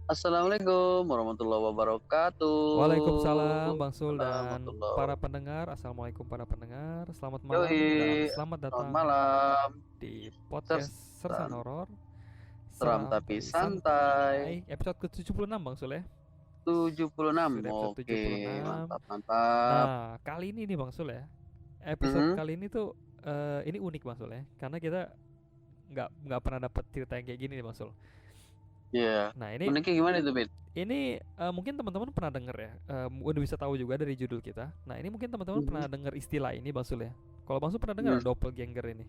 Assalamualaikum warahmatullahi Waalaikumsalam wabarakatuh. Bang Sul dan para Warahmatullahi. pendengar. Assalamualaikum para pendengar. Selamat malam dan Yoi, selamat selamat datang malam. di Sers- podcast Sersan Horor. Seram Seram tapi tapi santai. santai. Episode ke-76 Bang Sul ya. 76. Sudah episode Oke, 76. mantap mantap. Nah, kali ini nih Bang Sul ya. Episode Mhm. kali ini tuh ini unik Bang Sul ya. Karena kita nggak pernah dapat cerita yang kayak gini nih Bang Sul. Iya. Nah, ini Uniknya gimana itu, Bin? Ini mungkin teman-teman pernah denger ya, udah bisa tahu juga dari judul kita. Nah ini mungkin teman-teman Mhm. pernah denger istilah ini Bang Sul ya. Kalau Bang Sul pernah Hmm. dengar doppelganger ini?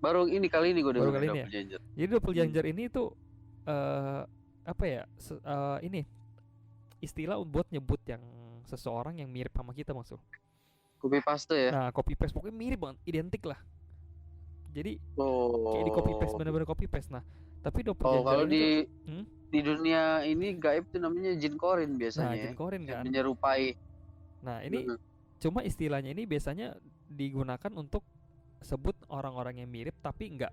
Kali ini gue Baru denger kali ini ya. Double Ginger. Jadi doppelganger ini tuh apa ya? Ini istilah buat nyebut yang seseorang yang mirip sama kita Bang Sul. Copy paste ya. Nah copy paste pokoknya mirip banget, identik lah. Jadi kayak di copy paste, Oh. bener-bener copy paste. Nah tapi Oh, doppelganger kalau ini tuh, di dunia ini gaib tuh namanya jin korin nah biasanya. Jin Korin Yang kan. menyerupai. Nah ini Mhm. cuma istilahnya ini biasanya digunakan untuk sebut orang-orang yang mirip tapi nggak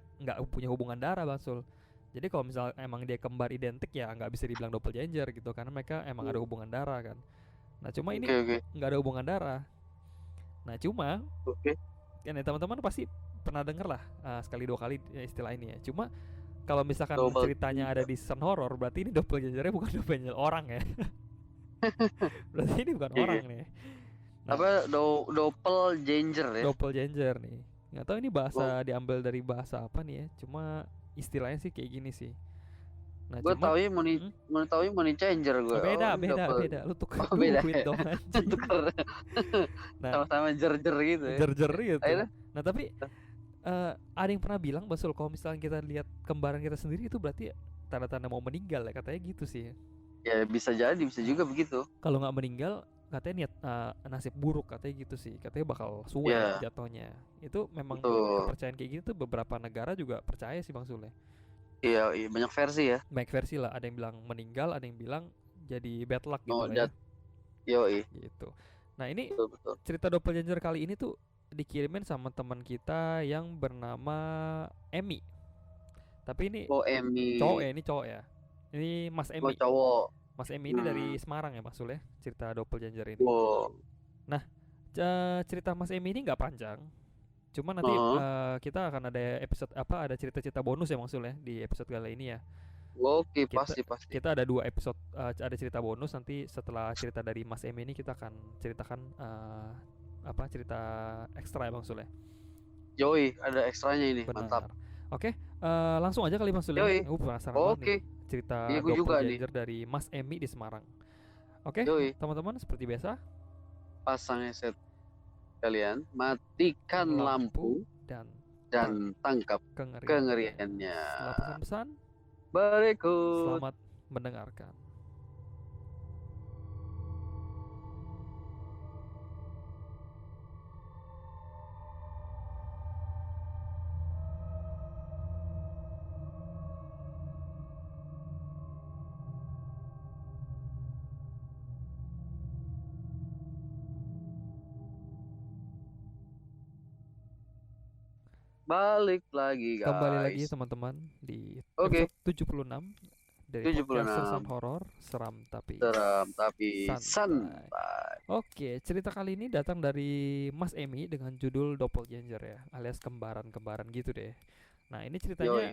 punya hubungan darah Bang Sul. Jadi kalau misal emang dia kembar identik ya nggak bisa dibilang doppelganger gitu karena mereka emang ada hubungan darah kan. Nah cuma ini Oke oke nggak ada hubungan darah. Nah cuma oke. kan ya teman-teman pasti pernah denger lah sekali dua kali istilah ini ya. Cuma kalau misalkan Double ceritanya ada di season horror berarti ini doppelgangernya bukan doppelganger orang ya. Berarti ini bukan Iya, orang iya. nih. Nah, Apa doppelganger ya? doppelganger nih. Nggak tahu ini bahasa Gua diambil dari bahasa apa nih ya. Cuma istilahnya sih kayak gini sih. Nah, gue cuma tahu ya money changer gue. oh, beda, Oh, ini beda, double. beda. Lu tukar Oh, beda duit ya. dong anjing. Tukar Nah, sama-sama jer-jer gitu ya. jer-jer gitu. Akhirnya Nah, tapi ada yang pernah bilang Basul kalau misalnya kita lihat kembaran kita sendiri itu berarti tanda-tanda mau meninggal ya katanya gitu sih. ya bisa jadi, bisa juga begitu. Kalau nggak meninggal katanya niat nasib buruk katanya gitu sih. Katanya bakal suwe Ya, jatuhnya. Itu memang betul. kepercayaan kayak gitu tuh beberapa negara juga percaya sih Bang Sule. Iya, iya, banyak versi ya. Banyak versi lah, ada yang bilang meninggal, ada yang bilang jadi bad luck gitu Oh, lah ya. yoi, Gitu. Nah, ini betul betul. cerita doppelganger kali ini tuh dikirimin sama teman kita yang bernama Emmy. Tapi ini Oh, Emmy. cowok ya, ini cowok ya. Ini Mas Oh, Emmy. cowok. Mas Emmy ini dari Hmm. Semarang ya Mas Sul ya, cerita doppelganger ini. Wow. Nah, cerita Mas Emmy ini nggak panjang. Cuma nanti Oh, kita akan ada episode apa ada cerita-cerita bonus ya Mas Sul ya di episode kali ini ya. oke, Kita pasti pasti. kita ada dua episode, ada cerita bonus nanti setelah cerita dari Mas Emmy ini kita akan ceritakan apa cerita ekstra ya Bang Sul ya. Yoi, ada ekstranya ini, mantap. Benar. Oke, langsung aja kali Mas Sul ya. Yoi. Gue penasaran banget nih Oke, cerita iya gue juga nih. doppelganger dari Mas Emmy di Semarang. Oke, Yoi, teman-teman seperti biasa pasang headset kalian, matikan lampu dan dan tangkap kengeriannya. Setelah pesan-pesan, Berikut. selamat mendengarkan. Balik lagi Kembali lagi guys. teman-teman di Oke, episode 76 dari podcast Sersan 76. Horor Seram tapi Seram tapi santai. santai. Oke, cerita kali ini datang dari Mas Emi dengan judul Doppelganger ya, alias kembaran-kembaran gitu deh. Nah, ini Yoi. ceritanya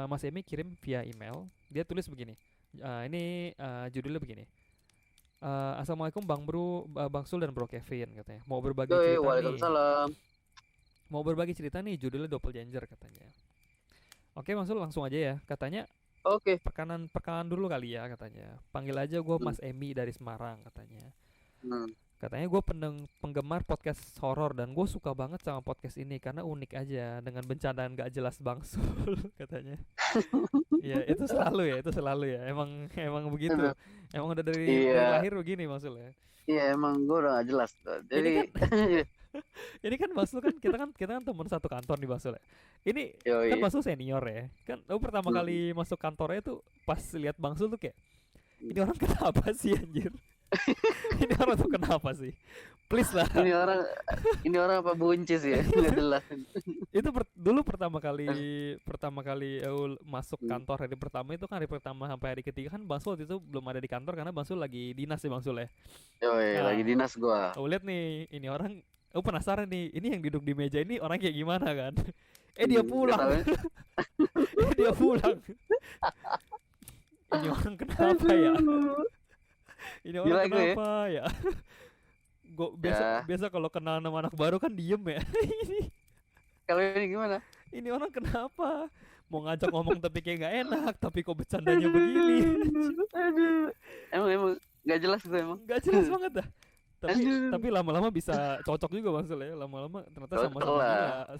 Mas Emi kirim via email. Dia tulis begini. Ini judulnya begini. Assalamualaikum Bang Bro, Bang Sul dan Bro Kevin katanya. Yoi, waalaikumsalam. Mau berbagi cerita nih, judulnya Doppelganger katanya. Oke, Bang Sul langsung aja ya. Katanya Oke. perkenalan dulu kali ya katanya. Panggil aja gue Hmm. Mas Emi dari Semarang katanya. Hmm. Katanya gue penggemar podcast horor dan gue suka banget sama podcast ini karena unik aja dengan bencana gak jelas Bang Sul katanya. Ya itu selalu ya. Emang begitu. Aduh. Emang udah dari Iya, lahir begini Bang Sul ya. iya emang gue udah gak jelas tuh. Ini Jadi, kan ini kan Bang Sul kan kita kan teman satu kantor nih Bang Sul ya. Ini kan yoi. Bang Sul senior ya. Kan aku pertama Hmm. kali masuk kantornya tuh pas lihat Bang Sul tuh kayak ini orang kenapa sih anjir? Ini orang tuh kenapa sih? Please lah. Ini orang ini orang apa buncis ya? Nggak jelas. Itu dulu pertama kali aku masuk Hmm. kantor hari pertama itu kan hari pertama sampai hari ketiga kan Bang Sul waktu itu belum ada di kantor karena Bang Sul lagi dinas ya Bang Sul ya. Yoi, lagi Nah, dinas gua. aku lihat nih ini orang, aku penasaran nih ini yang duduk di meja ini orang kayak gimana kan. Dia Nggak pulang. tahu ya. Dia pulang. Ini orang kenapa ya? Aduh. Ini orang Gila gue ya. kenapa ya? Gue biasa Ya, biasa kalau kenal sama anak baru kan diem ya. kalau ini gimana? Ini orang kenapa? Mau ngajak ngomong tapi kayak nggak enak, tapi kok bercandanya begini? Aduh. Emang nggak jelas gue emang. Nggak jelas banget dah. Tapi Aduh. tapi lama-lama bisa cocok juga Bang Sul ya. Lama-lama ternyata Cocok sama-sama lah. gila.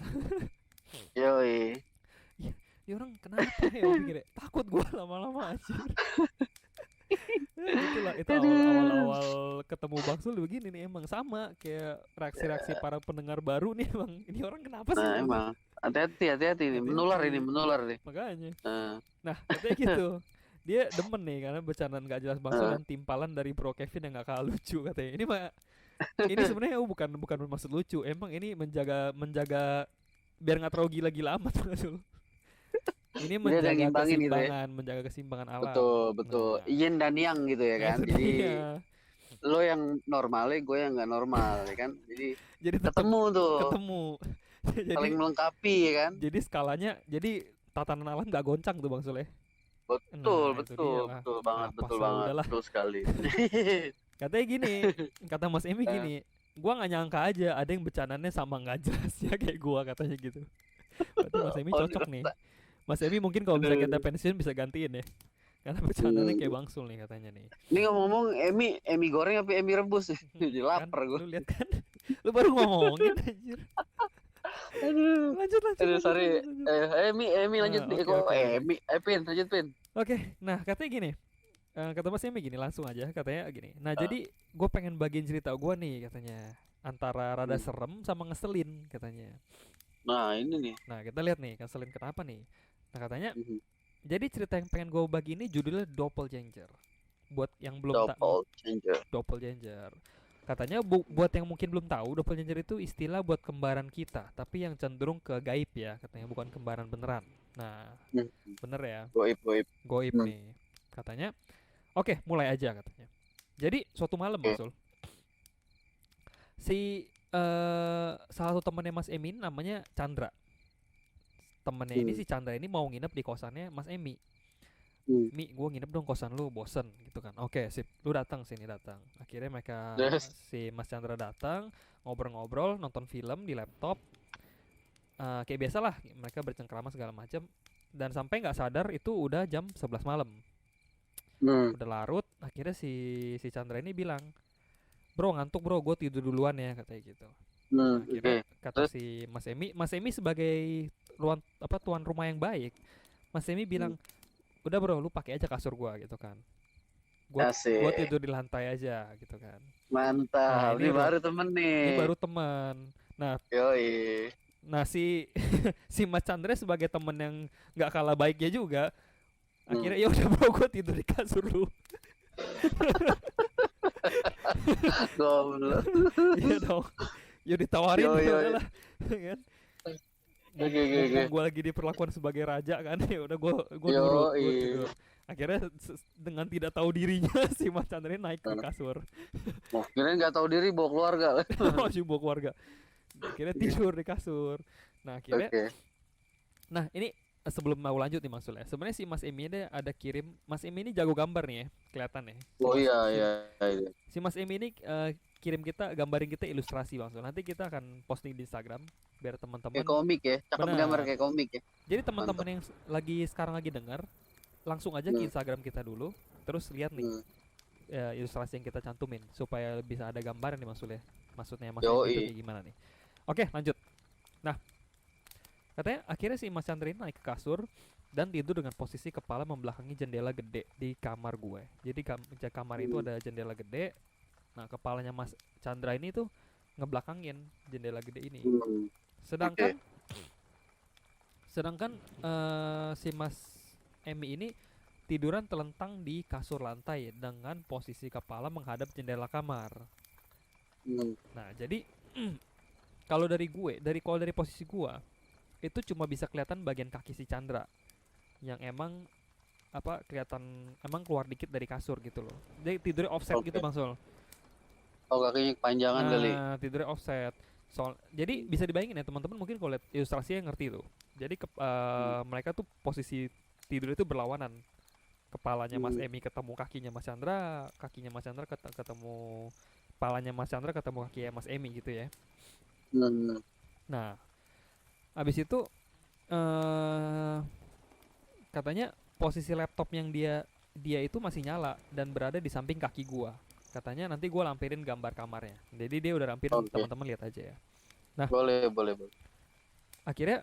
Yoi. Ini orang kenapa ya? Gue pikir ya, takut gue lama-lama anjir. Itulah itu awal-awal ketemu Bang Sul begini nih emang sama kayak reaksi-reaksi para pendengar baru nih emang ini orang kenapa sih? Nah, emang hati-hati nih, menular Hati-hati. ini, menular nih. Makanya. Nah, Nah, katanya gitu. Dia demen nih karena bercandaan gak jelas Bang Sul eh, dan timpalan dari Bro Kevin yang gak kalah lucu katanya. Ini mah ini sebenarnya bukan bermaksud lucu. Emang ini menjaga menjaga biar nggak terlalu gila-gila amat Bang Sul. Ini dia ada yang ngimbangin gitu ya. menjaga keseimbangan alam. Betul, betul. Nah, Yin dan yang gitu ya nah kan. itu Jadi dia. lo yang normalnya, gue yang nggak normal ya kan. Jadi Jadi tetap ketemu tuh, ketemu. jadi saling melengkapi ya kan. jadi skalanya jadi tatanan alam nggak goncang tuh Bang Sule. Betul, Nah, itu dia betul, lah. betul banget, Apa betul sih, banget, udahlah. betul sekali. Katanya gini, kata Mas Emi Eh, gini, gua nggak nyangka aja ada yang bercandanya sama nggak jelas ya kayak gua katanya gitu. Berarti Mas Emi oh, cocok nih. Mas Emi mungkin kalau misalnya kita aduh. pensiun bisa gantiin ya. Karena bercandanya kayak Hmm. Bang Sul nih katanya nih. Ini ngomong-ngomong, Emi goreng apa Emi rebus? Jadi Kan lapar gue. lu lihat kan? Lu baru ngomongin anjir. Aduh, Lanjut lanjut aduh, lanjut sorry. lanjut. Lanjut. Emi lanjut Nah, nih. oke Kok oke oke. Pin, lanjut Pin. Oke, nah katanya gini, kata Mas Emi gini langsung aja katanya gini. Nah Ah, jadi gue pengen bagiin cerita gue nih katanya antara rada hmm. serem sama ngeselin katanya. Nah, ini nih. Nah kita lihat nih ngeselin kenapa nih. Nah katanya Mhm. jadi cerita yang pengen gue bagi ini judulnya Doppelganger. Buat yang belum tak Double changer. Doppelganger. Katanya buat yang mungkin belum tahu Doppelganger itu istilah buat kembaran kita, tapi yang cenderung ke gaib ya katanya bukan kembaran beneran. Nah Hmm. bener ya, Goib, goib. goib Hmm. nih katanya. Oke, mulai aja katanya. Jadi suatu malam Oke. Mas Sul, si salah satu temannya Mas Emi ini namanya Chandra. Temennya ini Hmm. si Chandra ini mau nginep di kosannya Mas Emi. Hmm. Mi, gue nginep dong kosan lu, bosen gitu kan. Oke, sip, lu datang sini datang. Akhirnya mereka Yes. si Mas Chandra datang, ngobrol-ngobrol, nonton film di laptop. Kayak biasa lah, mereka bercengkrama segala macam. Dan sampai nggak sadar itu udah jam 11 malam. Hmm. Udah larut, akhirnya si Chandra ini bilang, "Bro, ngantuk bro, gue tidur duluan ya," katanya gitu. Hmm. Nah, akhirnya Oke. kata Terus? si Mas Emi sebagai tuan rumah yang baik, Mas Emi bilang, Hmm. "Udah bro, lu pakai aja kasur gua," gitu kan. Gua Asik. tidur di lantai aja gitu kan. Nah, Mantap. Ini baru temen ini nih. baru teman. Nah, Yoi. si si Mas Chandra sebagai temen yang nggak kalah baiknya juga, Hmm. akhirnya ya udah bro, gua tidur di kasur lu. Goblok. Iya dong. Ya ditawarin Yoi, ya yoi. udahlah, kan. Oke, oke, oke. Mumpung gue lagi diperlakukan sebagai raja kan, ya udah gue nurut, gue Yoi. tidur. Akhirnya dengan tidak tahu dirinya si Mas Chandra ini naik ke Nah. kasur. Oh, kirain nggak tahu diri bawa keluarga. Masih bawa keluarga. Akhirnya tidur di kasur. Nah akhirnya, Oke. nah ini sebelum mau lanjut nih maksudnya, sebenarnya si Mas Emi ini ada kirim, Mas Emi ini jago gambar nih ya, kelihatan ya. Oh iya, Si, iya, iya. si Mas Emi ini kirim kita, gambarin kita ilustrasi bang. Nanti kita akan posting di Instagram biar Kayak teman-teman. komik ya. Cakep gambar Benar. kayak komik ya. Jadi teman-teman yang sekarang lagi dengar, langsung aja ke Hmm. Instagram kita dulu, terus lihat nih Hmm. ilustrasi yang kita cantumin supaya bisa ada gambaran nih maksudnya. Maksudnya Mas Emi itu Yoi. kayak gimana nih? Oke, lanjut. Nah, katanya akhirnya si Mas Chandra ini naik ke kasur dan tidur dengan posisi kepala membelakangi jendela gede di kamar gue. Jadi kamar itu Hmm. ada jendela gede. Nah, kepalanya Mas Chandra ini tuh ngebelakangin jendela gede ini. Hmm. Sedangkan sedangkan si Mas Emi ini tiduran telentang di kasur lantai dengan posisi kepala menghadap jendela kamar. Nah, jadi kalau dari posisi gue itu cuma bisa kelihatan bagian kaki si Chandra yang emang apa kelihatan emang keluar dikit dari kasur gitu loh. Dia tidurnya offset gitu Oke. Bang Sol. Oh, kakinya kepanjangan kali. Nah, tidurnya offset. Jadi bisa dibayangin ya teman-teman mungkin kalau lihat ilustrasinya ngerti tuh. Jadi Hmm. mereka tuh posisi tidur itu berlawanan. Kepalanya Mas Hmm. Emi ketemu kakinya Mas Chandra, kakinya Mas Chandra ketemu kepalanya Mas Chandra ketemu kakinya Mas Emi gitu ya. Hmm. Nah, habis itu eh katanya posisi laptop yang dia itu masih nyala dan berada di samping kaki gua. Katanya nanti gua lampirin gambar kamarnya. Jadi dia udah lampirin, Oke. teman-teman lihat aja ya. Nah, Boleh, boleh, boleh. akhirnya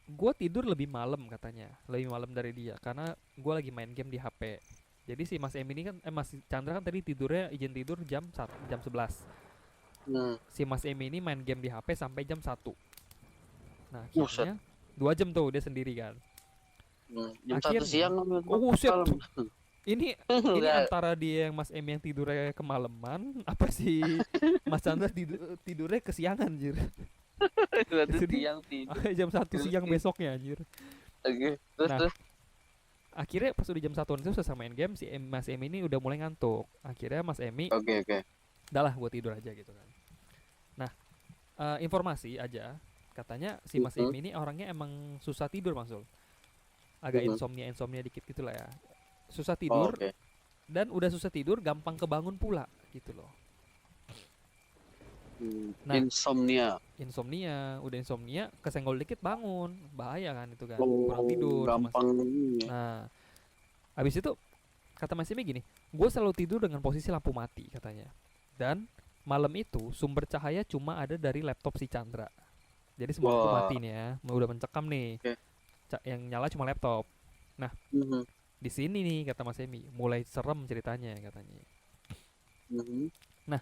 gua tidur lebih malam katanya, lebih malam dari dia karena gua lagi main game di HP. Jadi si Mas Em ini kan Mas Chandra kan tadi tidurnya izin tidur jam 11. Hmm. Si Mas Em ini main game di HP sampai jam 1. Nah, Buset. akhirnya 2 jam tuh dia sendiri kan. Jam 1 Akhirnya siang kan oh shit, malam. ini Enggak, antara dia yang Mas Em yang tidurnya kemalaman apa sih Mas Chandra tidurnya kesiangan anjir. berarti Jadi siang tidur. jam 1 siang besoknya anjir. Oke. Terus, Nah, terus. akhirnya pas udah jam 1 itu selesai main game Mas Emi ini udah mulai ngantuk. Akhirnya Mas Emi Oke, oke. udah lah gue tidur aja gitu kan. Nah, informasi aja katanya si Mas Mhm. Emi ini orangnya emang susah tidur Mas Sul. Agak Mhm. insomnia dikit gitu lah ya. Susah Oh, tidur oke. dan udah susah tidur gampang kebangun pula gitu loh. Nah, Insomnia. udah insomnia, kesenggol dikit bangun, bahaya kan itu kan, kurang Oh, tidur Mas. gampang ini ya. Nah, habis itu kata Mas Emi gini, gue selalu tidur dengan posisi lampu mati katanya. Dan malam itu sumber cahaya cuma ada dari laptop si Chandra. Jadi semua lampu Wah. mati nih ya, udah mencekam nih. Oke. Yang nyala cuma laptop. Nah, Mhm. di sini nih kata Mas Emi, mulai serem ceritanya katanya. Mhm. Nah,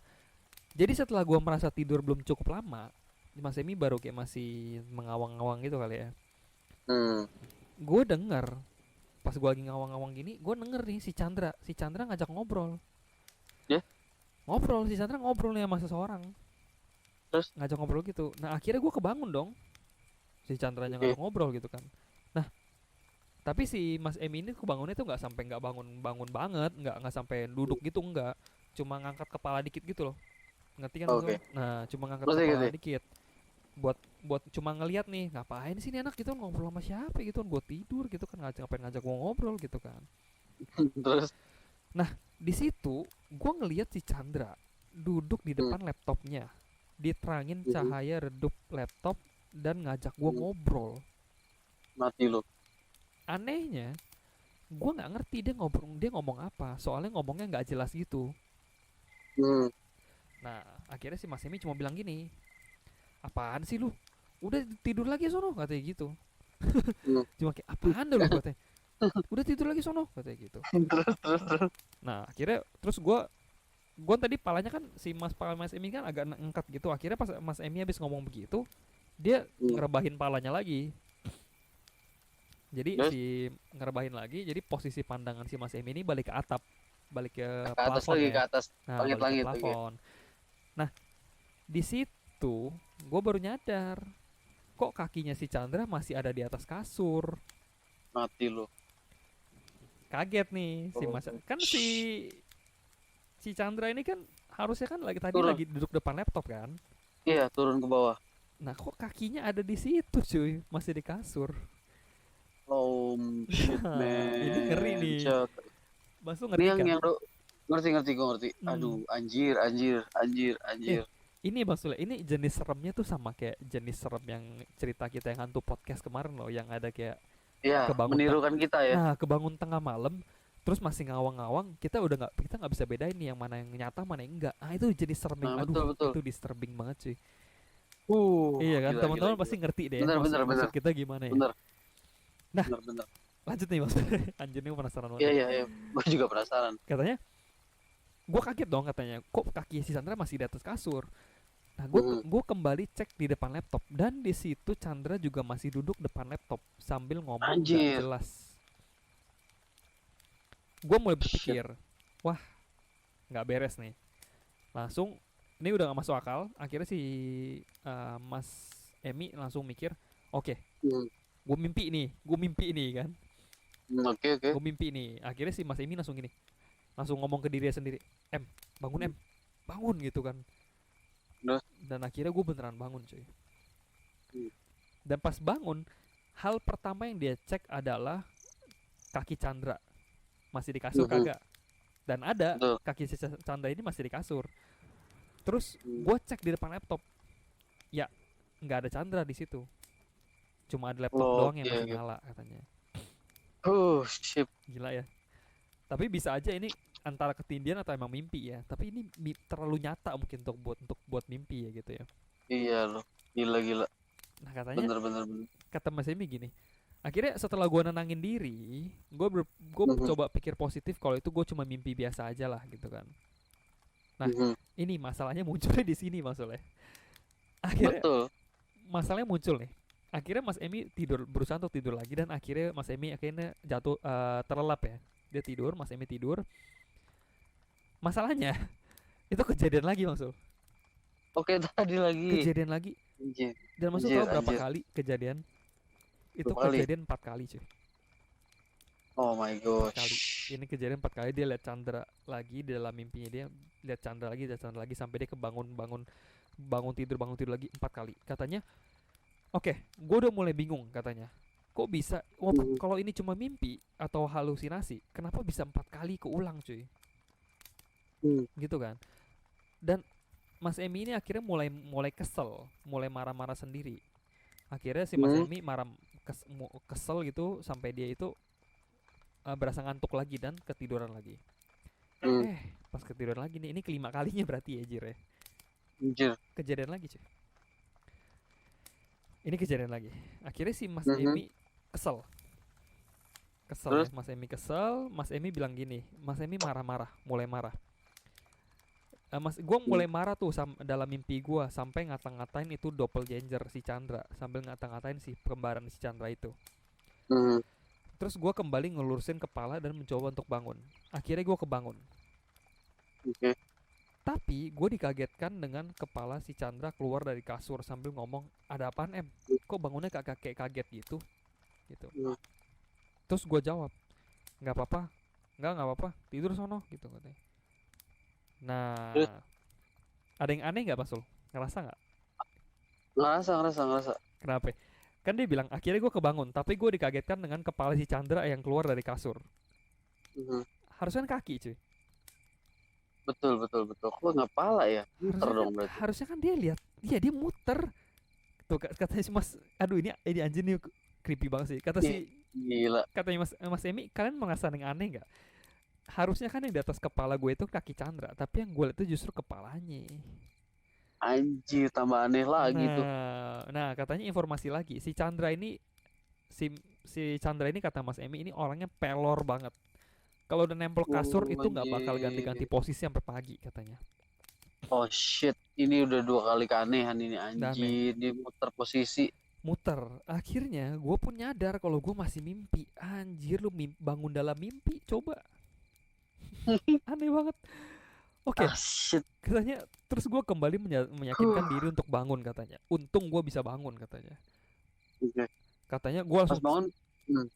jadi setelah gue merasa tidur belum cukup lama, Mas Emi baru kayak masih mengawang-awang gitu kali ya. Hmm. Gue denger pas gue lagi ngawang-ngawang gini, gue denger nih si Chandra ngajak ngobrol. Ya, Ngobrol si Chandra ngobrol nih sama seseorang, terus. ngajak ngobrol gitu. Nah akhirnya gue kebangun dong, si Chandranya Oke. ngajak ngobrol gitu kan. Nah tapi si Mas Em ini kebangunnya tuh nggak bangun bangun banget, nggak sampai duduk gitu, nggak, cuma ngangkat kepala dikit gitu loh, ngerti kan Mas Ul? Oke. Nah cuma ngangkat Terus kepala gitu. dikit buat buat cuma ngelihat nih ngapain sih ini anak gitu ngobrol sama siapa gitu kan, gue tidur gitu kan, ngapain ngajak gue ngobrol gitu kan. Terus. Nah di situ gue ngelihat si Chandra duduk di Hmm. depan laptopnya, diterangin Mhm. cahaya redup laptop dan ngajak gue Mhm. ngobrol. Mati lu. Anehnya gue nggak ngerti dia ngomong apa, soalnya ngomongnya nggak jelas gitu. Hmm. Nah akhirnya si Mas Emi cuma bilang gini, apaan sih lu, udah tidur lagi sono katanya gitu. Hmm. Cuma kayak apaan dah lu katanya, udah tidur lagi sono katanya gitu. Terus. Nah akhirnya terus gue tadi palanya kan si Mas Emi kan agak ngangkat gitu. Akhirnya pas Mas Emi habis ngomong begitu, dia Hmm. ngerebahin palanya lagi. Jadi Terus si ngerebahin lagi, jadi posisi pandangan si Mas Emi ini balik ke atap, balik ke ke atas plafon lagi, ya. ke atas. Nah balik ke Langit-langit. Oke. plafon. Nah di situ gue baru nyadar, kok kakinya si Chandra masih ada di atas kasur. Mati lu. Kaget nih si Oh. Mas, kan si Chandra ini kan harusnya kan tadi Turun. lagi duduk depan laptop kan. Iya, turun ke bawah. Nah kok kakinya ada di situ cuy, masih di kasur. Oh, shit, Nah ini ngeri man. nih, Cok. Basu Ini ngerti kan? yang ngerti, gue ngerti. Hmm. Aduh, anjir, anjir, anjir, Eh anjir. ini Bang Sule, ini jenis seremnya tuh sama kayak jenis serem yang cerita kita yang hantu podcast kemarin loh, yang ada kayak Ya, kebangun menirukan kita ya. nah kebangun tengah malam terus masih ngawang-ngawang, kita nggak bisa bedain nih yang mana yang nyata mana yang enggak. Ah itu jenis serem yang Nah, aduh betul, betul. itu disturbing banget cuy. Uh, Iya kan gila, teman-teman gila, pasti gila. ngerti deh Bener, bener, bener, maksud kita gimana ya. bener, Nah bener, bener. lanjut nih Mas. Anjir nih, penasaran banget Iya, nih. iya, iya. Gue juga penasaran. Katanya gue kaget dong, katanya kok kaki si Chandra masih di atas kasur. Nah Hmm. gue kembali cek di depan laptop dan di situ Chandra juga masih duduk depan laptop sambil ngomong nggak Anjir. jelas. Gue mulai Shit. berpikir, wah nggak beres nih. Langsung Ini udah gak masuk akal. Akhirnya si Mas Emi langsung mikir, oke, gue mimpi ini kan. Oke. Gue mimpi ini. Akhirnya si Mas Emi langsung gini, langsung ngomong ke dirinya sendiri, bangun bangun gitu kan. Terus? Dan akhirnya gue beneran bangun cuy. Hmm. Dan pas bangun, hal pertama yang dia cek adalah kaki Chandra masih di kasur kagak. Dan ada, Betul. kaki si Chandra ini masih di kasur. Terus gue cek di depan laptop, ya nggak ada Chandra di situ, cuma ada laptop doang yang masih nyala katanya. Shit. Gila ya. Tapi bisa aja ini antara ketindihan atau emang mimpi ya. Tapi ini terlalu nyata mungkin untuk buat mimpi ya gitu ya. Iya loh, gila. Nah katanya, bener. kata Mas Emi gini, akhirnya setelah gue nenangin diri, gue coba pikir positif kalau itu gue cuma mimpi biasa aja lah gitu kan. Nah ini masalahnya munculnya di sini masalahnya. Akhirnya masalahnya muncul nih. Akhirnya Mas Emi berusaha untuk tidur lagi, dan akhirnya Mas Emi jatuh terlelap ya. Dia tidur, Mas Emi tidur. Masalahnya itu kejadian lagi Masul. Oke, tadi lagi. Kejadian lagi. Dan Masul tahu berapa kali kejadian? Itu kejadian 4 kali cuy. Oh my gosh. 4 kali. Ini kejadian 4 kali. Dia lihat Chandra lagi di dalam mimpinya, dia lihat Chandra lagi sampai dia bangun tidur lagi 4 kali. Katanya, oke, gue udah mulai bingung katanya. Kok bisa? Kalau ini cuma mimpi atau halusinasi, kenapa bisa 4 kali keulang cuy? Gitu kan. Dan Mas Emi ini akhirnya mulai kesel, mulai marah-marah sendiri. Akhirnya si Mas Emi kesel gitu sampai dia itu berasa ngantuk lagi dan ketiduran lagi. Pas ketiduran lagi nih, ini kelima kalinya berarti ya Jir ya. Kejadian lagi cuy. Ini kejadian lagi. Akhirnya si Mas Emi kesel ya. Mas Emi kesel. Mas Emi bilang gini, Mas Emi mulai marah. Gue mulai marah tuh dalam mimpi gue, sampai ngata-ngatain itu doppelganger si Chandra, sambil ngata-ngatain si kembaran si Chandra itu. Terus gue kembali ngelurusin kepala dan mencoba untuk bangun. Akhirnya gue kebangun. Tapi gue dikagetkan dengan kepala si Chandra keluar dari kasur sambil ngomong, ada apaan kok bangunnya kayak kaget gitu. Terus gue jawab, nggak apa-apa, tidur sono gitu katanya. Nah, ada yang aneh nggak Masul? Ngerasa nggak? Ngerasa. Kenapa? Kan dia bilang akhirnya gue kebangun, tapi gue dikagetkan dengan kepala si Chandra yang keluar dari kasur. Harusnya kan kaki cuy. Betul. Kok nggak pala ya? Muter dong berarti. Harusnya kan dia lihat, dia muter. Tuh katanya si Mas, aduh ini anjir nih creepy banget sih. Gila. Katanya Mas Emi, kalian merasa yang aneh nggak? Harusnya kan yang di atas kepala gue itu kaki Chandra, tapi yang gue lihat itu justru kepalanya. Anjir, tambah aneh lagi tuh. Nah, katanya informasi lagi, si Chandra ini kata Mas Emi ini orangnya pelor banget. Kalau udah nempel kasur itu nggak bakal ganti-ganti posisi sampai pagi katanya. Oh shit, ini udah 2 kali keanehan ini anjir, dia muter posisi. Akhirnya gue pun nyadar kalau gue masih mimpi. Anjir, lu bangun dalam mimpi, coba. Aneh banget. Oke. Katanya terus gue kembali meyakinkan diri untuk bangun katanya. Untung gue bisa bangun katanya. Katanya gue langsung bangun.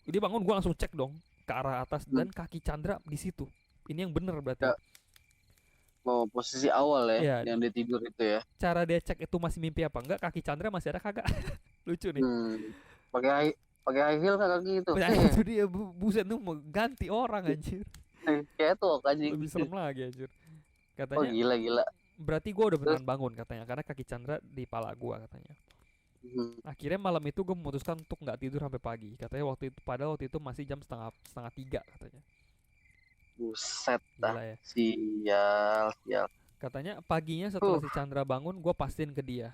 Dia bangun, gue langsung cek dong ke arah atas dan kaki Chandra di situ. Ini yang bener berarti. Posisi awal ya, yang dia tidur itu ya. Cara dia cek itu masih mimpi apa enggak, kaki Chandra masih ada kagak. Lucu nih. Pakai high heel kaki itu. Itu dia, buset tuh mau ganti orang anjir. Kayak tuh anjing. Lebih serem lagi anjir. Katanya, gila. Berarti gue udah beneran bangun katanya, karena kaki Chandra di pala gue katanya. Akhirnya malam itu gue memutuskan untuk nggak tidur sampai pagi. Katanya padahal waktu itu masih jam setengah 3 katanya. Buset dah. Ya. Sial. Katanya paginya setelah si Chandra bangun, gue pastiin ke dia,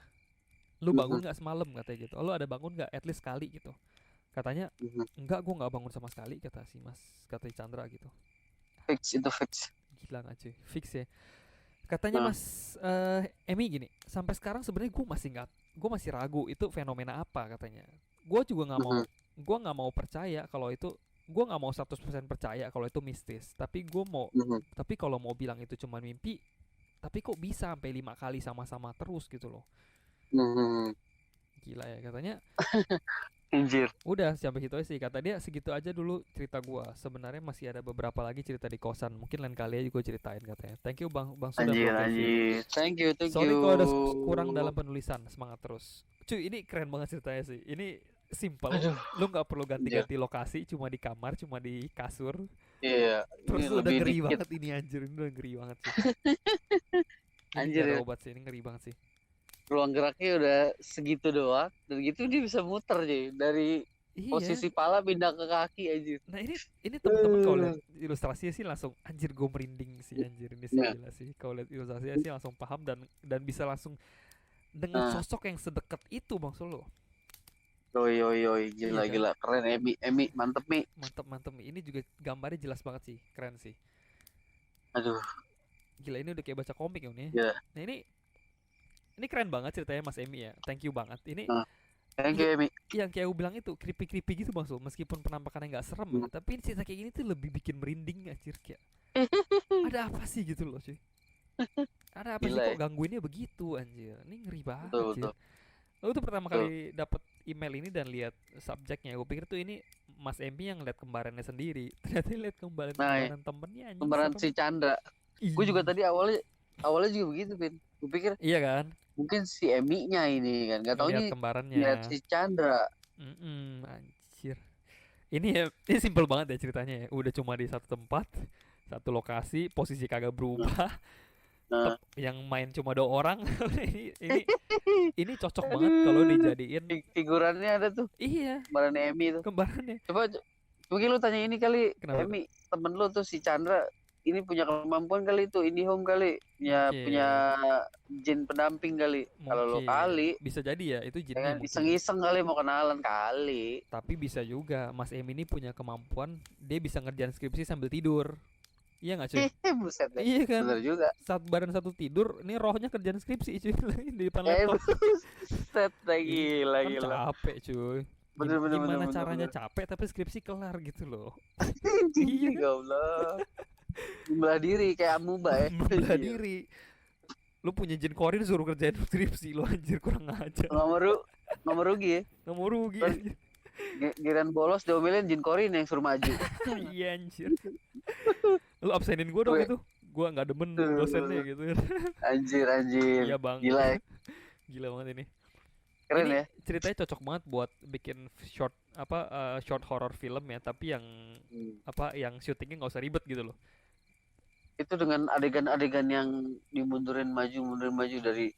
lu bangun nggak semalam katanya gitu. Lu ada bangun nggak at least sekali gitu. Katanya enggak, gue nggak bangun sama sekali kata si Chandra gitu. Fix. Gila nggak cuy, fix ya. Katanya Mas Emi gini, sampai sekarang sebenarnya gue masih ragu itu fenomena apa katanya. Gue juga nggak mau percaya kalau itu, gue nggak mau 100% percaya kalau itu mistis. Tapi gue mau, tapi kalau mau bilang itu cuma mimpi, tapi kok bisa sampai 5 kali sama-sama terus gitu loh. Gila ya katanya. Anjir. Udah sampai situ aja sih, kata dia segitu aja dulu cerita gua. Sebenarnya masih ada beberapa lagi cerita di kosan. Mungkin lain kali aja gua ceritain katanya. Thank you Bang Sudah Anjir, Bro Kevin. anjir. Thank you. Sorry kalau ada kurang dalam penulisan. Semangat terus. Cuy, ini keren banget ceritanya sih. Ini simple. Aduh. Lu nggak perlu Anjir. ganti-ganti lokasi, cuma di kamar, cuma di kasur. Iya, Terus ini udah lebih ngeri dikit. banget ini anjir. Ini udah ngeri banget sih. Ini Anjir nggak ada ya. obat sih, ini ngeri banget sih. Ruang geraknya udah segitu doang, dan gitu dia bisa muter jadi dari Iya. posisi pala pindah ke kaki aja. Nah ini temen-temen kalau lihat ilustrasinya sih langsung anjir, gue merinding sih anjir, ini sih Nah. gila sih. Kalau lihat ilustrasinya sih langsung paham dan bisa langsung dengan sosok yang sedekat itu Bang Solo. Yoi, gila, Iya kan? gila, keren Emi, mantep Mi. Mantep. Ini juga gambarnya jelas banget sih, keren sih. Aduh, gila, ini udah kayak baca komik ya nih. yeah. Nah ini keren banget ceritanya Mas Emi ya. Thank you banget. Ini thank you Emi. yang kayak aku bilang itu creepy gitu Bang Sul. Meskipun penampakannya nggak serem ya, tapi ini cerita kayak gini tuh lebih bikin merinding anjir, kayak ada apa sih gitu loh cuy. Ada apa Gila sih ya. kok gangguinnya begitu anjir. Ini ngeri banget Betul. Lu tuh pertama kali dapat email ini dan lihat subjeknya, gue pikir tuh ini Mas Emi yang lihat kembarannya sendiri. Ternyata lihat kembaran temennya anjing. Kembaran si Chandra. Gue juga tadi awalnya juga begitu, Pin. Gue pikir iya kan? Mungkin si Emi-nya ini kan, nggak tahu Lihat nih kembarannya. lihat si Chandra. Anjir. Ini simpel banget ya ceritanya ya. Udah cuma di satu tempat, satu lokasi, posisi kagak berubah. Yang main cuma 2 orang. ini cocok banget kalau dijadiin figurannya ada tuh. Iya, kembarannya Emi tuh. Kembarannya. Coba mungkin lu tanya ini kali. Kenapa? Emi, temen lu tuh si Chandra ini punya kemampuan kali itu IndiHome kali. Punya jin pendamping kali. Kalau lu kali bisa jadi ya itu jinnya. Iseng-iseng kali mau kenalan kali. Tapi bisa juga Mas Emi ini punya kemampuan dia bisa ngerjain skripsi sambil tidur. Iya gak cuy? Buset deh. Iya kan? Bener juga. Saat badan satu tidur, ini rohnya kerjaan skripsi cuy di depan laptop. Buset lagi gila. Capek cuy. Gimana caranya capek tapi skripsi kelar gitu loh. Iya goblok. Membelah diri kayak amuba ya. Membelah diri. Lu punya jin korin suruh kerjain skripsi lu anjir, kurang ajar. Nggak merugi ya. Nggak merugi anjir. Giran bolos diomelin jin korin yang suruh maju. Iya anjir. Lu absenin gue dong itu. Gue nggak demen dosennya gitu. Anjir. Iya bang. Gila ya. Gila banget ini. Keren ini ya. Ceritanya cocok banget buat bikin short horror film ya, tapi yang yang syutingnya nggak usah ribet gitu loh. Itu dengan adegan-adegan yang dimundurin maju dari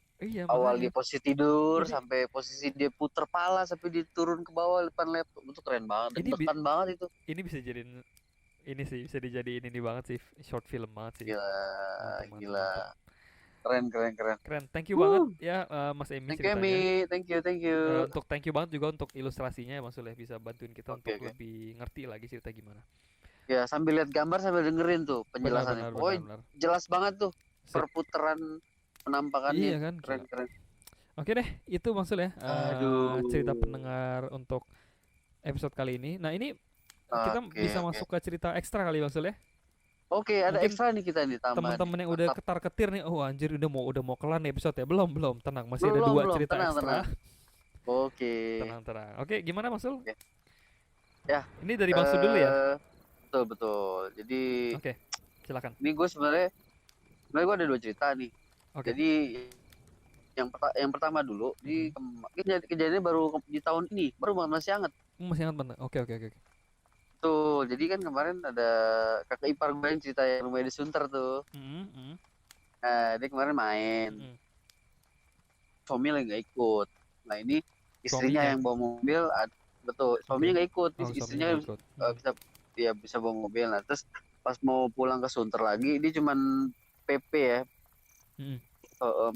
awal dia posisi tidur sampai posisi dia puter pala sampai dia turun ke bawah depan laptop, itu keren banget. Deg-degan banget itu. Ini bisa jadiin ini sih, bisa dijadiin ini banget sih, short film banget sih. Gila. Keren. Thank you banget ya Mas Emi ceritanya. Thank you. Thank you banget juga untuk ilustrasinya ya Mas Suleh, bisa bantuin kita untuk lebih ngerti lagi cerita gimana. Ya sambil lihat gambar sambil dengerin tuh penjelasannya. Benar. Jelas banget tuh perputaran penampakannya. Iya kan? Keren. Oke deh, itu maksudnya cerita pendengar untuk episode kali ini. Nah ini kita bisa masuk ke cerita ekstra kali maksudnya. Oke, ada ekstra nih kita nih tambah. Teman-teman yang udah ketar-ketir nih, oh anjir udah mau kelar nih episode ya. Belum, tenang, masih ada 2 cerita ekstra. Tenang. Oke. Tenang. Oke, gimana Mas Sul? Ya. Ini dari Bang Sul dulu ya. Betul. Jadi oke, silakan. Ini gue sebenarnya gue ada 2 cerita nih. Jadi yang pertama dulu di kejadiannya baru di tahun ini, baru banget masih hangat. Masih hangat banget. Oke. Tuh, jadi kan kemarin ada kakak ipar gue yang cerita yang rumahnya di Sunter tuh. Nah, dia kemarin main. Suaminya lagi nggak ikut. Nah ini istrinya yang bawa mobil, betul. Suaminya nggak ikut, istrinya bisa bawa mobil. Nah terus pas mau pulang ke Sunter lagi, dia cuman PP ya.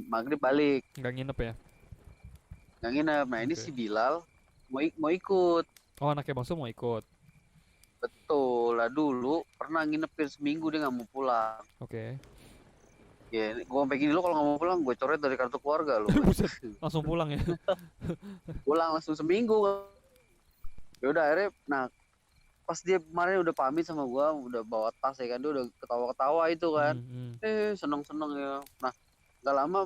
Maghrib balik. Nggak nginep ya? Nggak nginep. Nah ini si Bilal mau ikut. Oh anaknya Bang Sul mau ikut. Betul lah, dulu pernah nginepin seminggu dia nggak mau pulang. Oke. Ya, gue sampai gini lo kalau nggak mau pulang gue coret dari kartu keluarga lo. Langsung pulang ya? Pulang langsung seminggu. Ya udah akhirnya, nah pas dia kemarin udah pamit sama gua, udah bawa tas ya kan, dia udah ketawa-ketawa itu kan. Seneng-seneng ya. Nah, nggak lama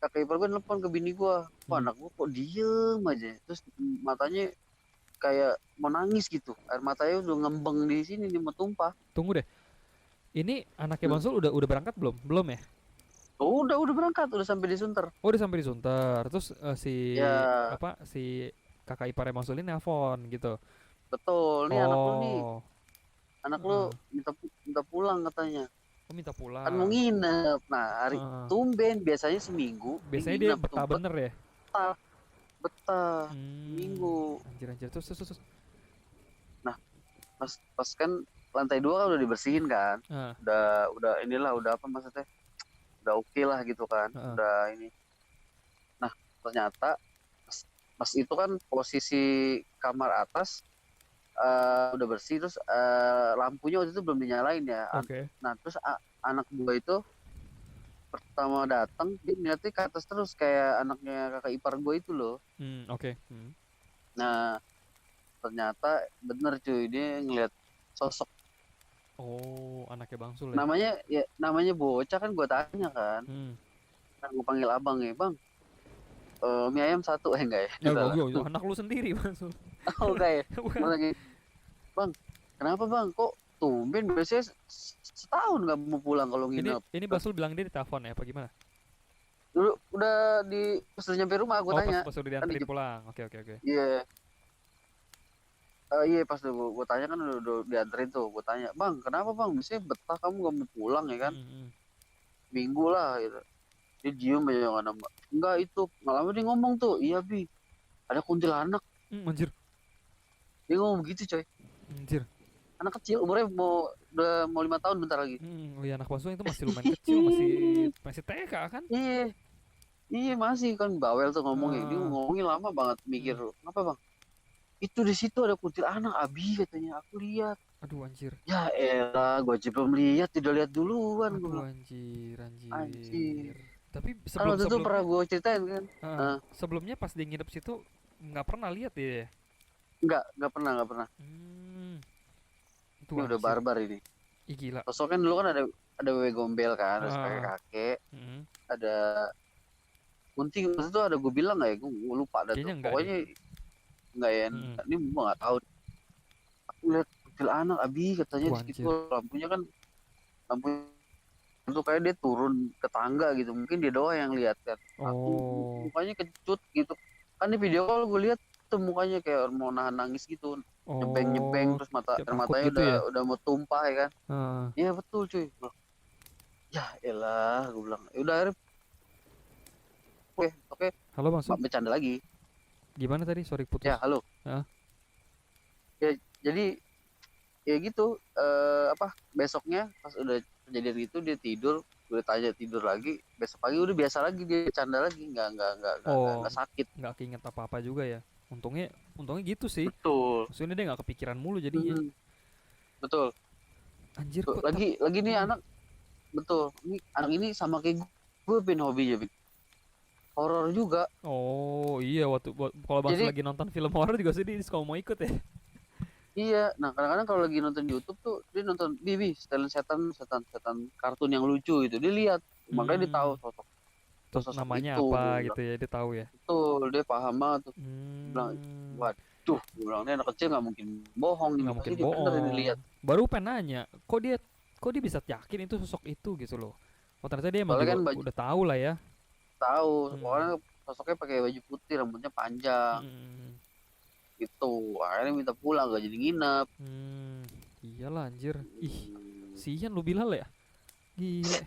kakak ipar gue nelfon ke bini gua. Wah, anak gua kok diem aja. Terus matanya kayak mau nangis gitu. Air matanya udah ngembeng di sini, dia mau tumpah. Tunggu deh. Ini anaknya Bang Sul udah berangkat belum? Belum ya? Oh, udah berangkat, udah sampai di Sunter. Oh, udah sampai di Sunter. Terus Ya, si kakak iparnya Bang Sul ini nelpon gitu. betul. Nih anak lu nih, Oh. anak lu minta pulang katanya. Oh, minta Kan mau pulang. nginep. Nah, hari tumben biasanya seminggu dia Biasanya dia nginep tuh. betah bener ya? Betah. Seminggu. Anjir. Terus. Nah, pas kan lantai 2 kan udah dibersihin kan. Udah inilah, udah apa maksudnya? Udah oke lah gitu kan. Udah ini. Nah, ternyata pas itu kan posisi kamar atas udah bersih, terus lampunya waktu itu belum dinyalain ya. Nah, terus anak gua itu pertama datang dia ngeliatnya ke atas terus kayak anaknya kakak ipar gue itu loh. Nah, ternyata bener cuy, dia ngeliat sosok. Oh, anaknya Bang Sul ya? Namanya bocah kan, gue tanya kan. Kan gue panggil abang ya, bang. Mie ayam 1 enggak ya? Anak lu sendiri Bang Sul. Oh enggak ya? Bang, kenapa bang? Kok tumben, biasanya setahun gak mau pulang kalau nginep. Ini Bang Sul bilang dia di telepon ya, apa gimana? Dulu udah pas udah nyampe rumah gue tanya. Pas udah dianterin pulang. Oke. Iya. Iya, pas gue tanya kan udah dianterin tuh. Gue tanya, bang kenapa bang? Biasanya betah kamu gak mau pulang ya kan? Minggu lah gitu. Dia diem aja gak nambah. Enggak, itu malam dia ngomong tuh, iya Bi, ada kuntilanak. Anjir. Dia ngomong gitu coy. Anjir. Anak kecil, umurnya udah mau 5 tahun bentar lagi. Oh iya, anak Bang itu masih lumayan kecil, masih TK kan? Iya masih kan, bawel tuh ngomongnya. Dia ngomongin lama banget, mikir apa bang? Itu di situ ada kuntilanak Abi katanya, aku lihat. Aduh anjir. Ya elah, gue aja belum lihat, tidak lihat duluan. Aduh anjir. Tapi kalau itu pernah gue ceritain kan. Sebelumnya pas dia nginep situ nggak pernah lihat dia. Nggak pernah. Ini udah barbar ini. Ih gila. Sosoknya dulu kan ada wewe gombel kan, ada kakek, ada kunti. Waktu itu ada gue bilang nggak ya, gue lupa ada tuh. Pokoknya nggak ya, ini gue nggak tahu. Aku lihat kuntilanak Abi katanya di situ, lampunya kan itu kayak dia turun ke tangga gitu, mungkin dia doang yang lihat kan. Aku mukanya kecut gitu kan, di video call gue lihat tuh mukanya kayak mau nahan nangis gitu, nyebeng terus matanya gitu udah mau tumpah ya kan. Iya betul cuy. Ya elah, gue bilang udah akhirnya oke. Halo Bang Sul, bercanda lagi. Gimana tadi, sorry putus. Ya halo. Ya jadi ya gitu, besoknya pas udah kejadian itu dia tidur, udah tanya tidur lagi, besok pagi udah biasa lagi, dia bercanda lagi, nggak sakit, nggak keinget apa juga ya. Untungnya gitu sih. Betul. Maksudnya dia nggak kepikiran mulu jadinya. Betul. Anjir kok lagi nih anak. Betul, anak ini sama kayak gue hobinya horor juga. Oh iya, kalau Bang lagi nonton film horor juga sih dia suka mau ikut ya. Iya, nah kadang-kadang kalau lagi nonton YouTube tuh dia nonton setelan setan kartun yang lucu gitu, dia lihat, makanya dia tahu sosok namanya itu, apa gitu ya, dia tahu ya. Betul, dia paham banget tuh. Bilang, waduh, gue bilang ini anak kecil nggak mungkin bohong, nggak mungkin bohong. Baru pengen nanya, kok dia bisa yakin itu sosok itu gitu loh. Oh ternyata dia emang kan udah tahu lah ya. Tahu, soalnya sosoknya pakai baju putih, rambutnya panjang. Gitu, akhirnya minta pulang, gak jadi nginep. Iyalah anjir. Ih, sian lu bilang ya. Gila.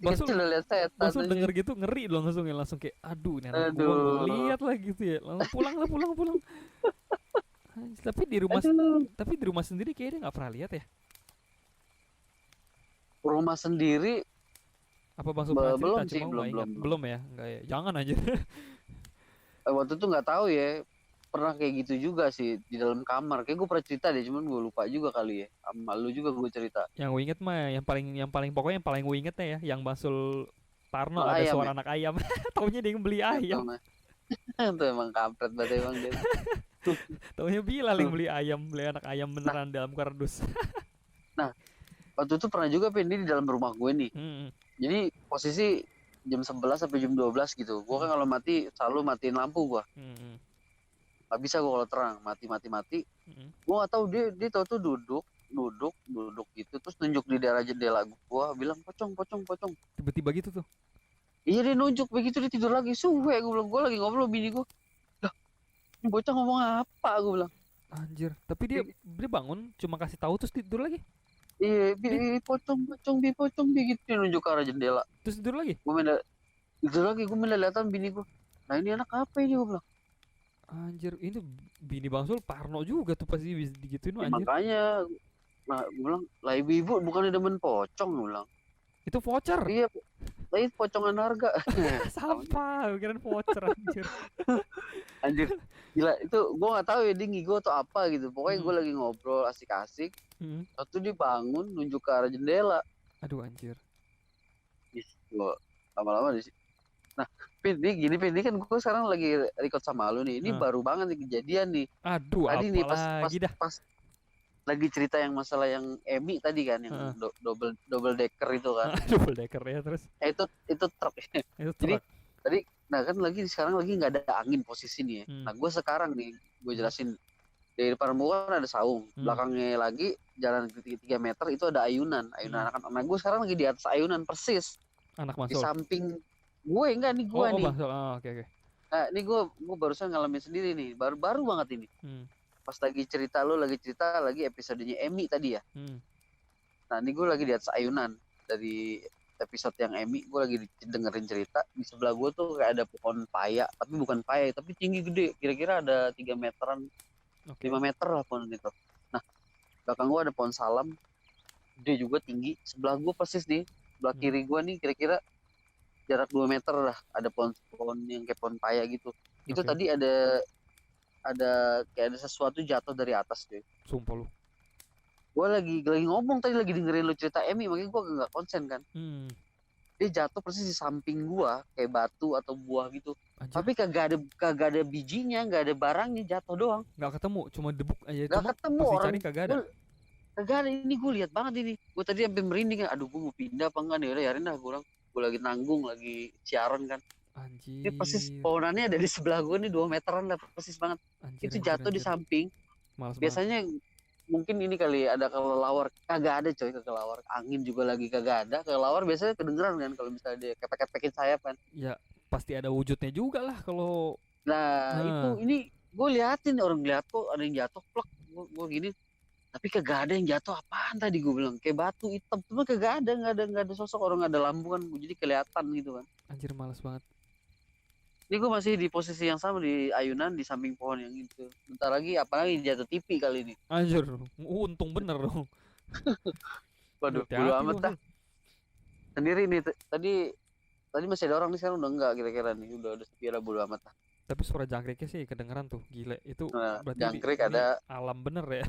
Langsung denger gitu ngeri dong, langsung kayak aduh ini anak gua lihat lah gitu ya. Langsung pulang. Tapi di rumah sendiri kayaknya dia nggak pernah lihat ya. Rumah sendiri apa Bang Supra cerita? Belum ya, enggak ya, jangan aja. Waktu itu nggak tahu ya, pernah kayak gitu juga sih di dalam kamar. Kayak gue pernah cerita deh, cuman gue lupa juga kali ya. Sama lu juga gue cerita. Yang gue inget mah yang paling pokoknya yang paling gue ingetnya ya, yang Basul Parno ada suara anak ayam. Taunya dia yang beli ayam. Itu emang kampret banget emang dia. Taunya Bilal yang beli anak ayam beneran dalam kardus. Nah, waktu itu pernah juga Pin, di dalam rumah gue nih. Jadi posisi jam 11 sampai jam 12 gitu. Gue kan kalau mati selalu matiin lampu gue. Gak bisa gue kalau terang, mati. Gue gak tahu dia tahu tuh duduk gitu, terus nunjuk di daerah jendela gue, bilang pocong. Tiba-tiba gitu tuh. Iya, dia nunjuk begitu, dia tidur lagi. Suwe, gue bilang, gue lagi ngobrol bini gue. Lah, ini bocah ngomong apa, gue bilang. Anjir, tapi dia bangun cuma kasih tahu terus tidur lagi. Iya, pocong gitu, dia nunjuk ke arah jendela. Terus tidur lagi? Gue main liatan bini gue. Nah, ini anak apa ini, gue bilang. Anjir, ini bini Bang Sul parno juga tuh pasti digituin Ya, anjir. makanya, nah, gue bilang, lah ibu bukannya demen pocong, gue bilang. Itu voucher. Iya, itu pocongan harga. Sampah, kirain voucher anjir. Anjir, gila itu gue nggak tahu ya dia ngigo atau apa gitu. Pokoknya gue lagi ngobrol asik-asik. Waktu dia bangun nunjuk ke arah jendela. Aduh anjir. Gue lama-lama di sini. Nah, Pin, ini kan gue sekarang lagi record sama lu nih. Ini baru banget nih kejadian nih. Aduh, tadi nih pas lagi cerita yang masalah yang Emi tadi kan, yang double decker itu kan. Double decker ya terus. Itu truk. Itu truk. Jadi tadi, nah kan sekarang lagi nggak ada angin posisi nih ya. Nah gue sekarang nih, gue jelasin, dari depan rumah kan ada saung, belakangnya lagi jalan 3 meter itu ada ayunan anak-anak. Nah gue sekarang lagi di atas ayunan persis. Anak masuk. Di samping gue enggak nih gue nih. Oke. Nah ini gue barusan ngalamin sendiri nih, baru banget ini. Pas lagi cerita lagi episodenya Emi tadi ya. Nah ini gue lagi di atas ayunan dari episode yang Emi, gue lagi dengerin cerita. Di sebelah gue tuh kayak ada pohon paya, tapi bukan paya, tapi tinggi gede, kira-kira ada 3 meteran, 5 meter lah pohon itu. Nah belakang gue ada pohon salam, gede juga tinggi. Sebelah gue persis nih, sebelah kiri gue nih kira-kira jarak 2 meter lah, ada pohon yang kayak pohon paya gitu. Itu tadi ada kayak ada sesuatu jatuh dari atas deh. Sumpah lu. Gue lagi ngomong tadi, lagi dengerin lu cerita Emi, makanya gue nggak konsen kan. Dia jatuh persis di samping gue, kayak batu atau buah gitu. Anjir. Tapi kagak ada bijinya, nggak ada barangnya, jatuh doang. Nggak ketemu, cuma debuk aja. Nggak ketemu orang. Kagak ada. Kagak ada. Ini gue lihat banget ini. Gue tadi sampai merinding kan. Aduh, gue mau pindah apa enggak nih? Udah yarin dah, gue lagi nanggung, lagi siaran kan. Anjir. Ini persis pohonannya ada di sebelah gue nih, 2 meteran lah persis banget. Itu jatuh di samping. Biasanya mungkin ini kali ada kelelawar, kagak ada coy kelelawar. Angin juga lagi kagak ada. Kelelawar biasanya kedengeran kan kalau misalnya dia kepek-kepekin sayap kan. Ya pasti ada wujudnya juga lah kalau. Nah itu ini gue liatin, orang lihat kok ada yang jatuh plek. Gue gini, tapi kagak ada yang jatuh. Apaan tadi gue bilang kayak batu hitam, cuma kagak ada, nggak ada sosok orang, nggak ada lampu kan, jadi kelihatan gitu kan. Anjir, males banget. Ini gue masih di posisi yang sama, di ayunan di samping pohon yang itu. Bentar lagi apalagi jatuh TV kali ini. Anjir, untung bener dong. Waduh, bodo amat dah. Sendiri nih tadi masih ada orang nih, sekarang udah enggak kira-kira nih, udah sepi lah, bodo amat dah. Tapi suara jangkriknya sih kedengeran tuh, gile. Itu berarti jangkrik ada alam bener ya.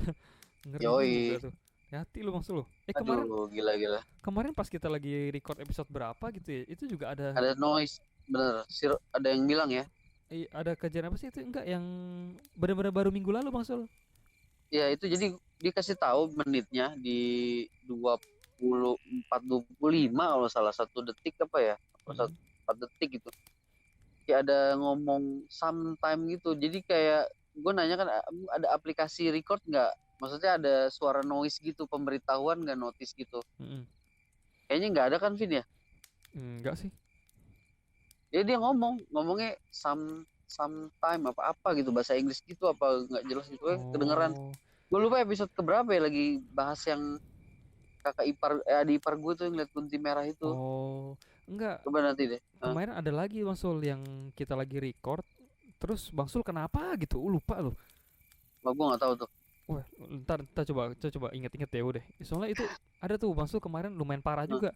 Ngeri juga tuh. Hati lu maksud lu. Kemarin gila. Kemarin pas kita lagi record episode berapa gitu ya, itu juga ada noise. Bener, ada yang bilang ya. Ada kejadian apa sih itu? Enggak, yang benar-benar baru minggu lalu Bang Sul. Ya itu jadi dikasih tahu menitnya di 24-25 kalau salah, 1 detik apa ya, 4 detik gitu. Kayak ada ngomong sometime gitu. Jadi kayak gue nanya kan, ada aplikasi record nggak? Maksudnya ada suara noise gitu, pemberitahuan nggak, notice gitu. Kayaknya nggak ada kan, Vin ya? Enggak sih. Jadi dia ngomongnya sometime apa gitu, bahasa Inggris gitu, apa nggak jelas gitu. Kedengeran. Gue lupa episode keberapa ya, lagi bahas yang kakak ipar, adik ipar gue tuh yang lihat kunti merah itu. Enggak. Coba nanti deh. Kemarin ada lagi Bang Sul yang kita lagi record, terus Bang Sul kenapa gitu? Lupa loh. Gue nggak tahu tuh. Wah, ntar coba inget-inget ya udah. Soalnya itu ada tuh Bang Sul kemarin lumayan parah juga.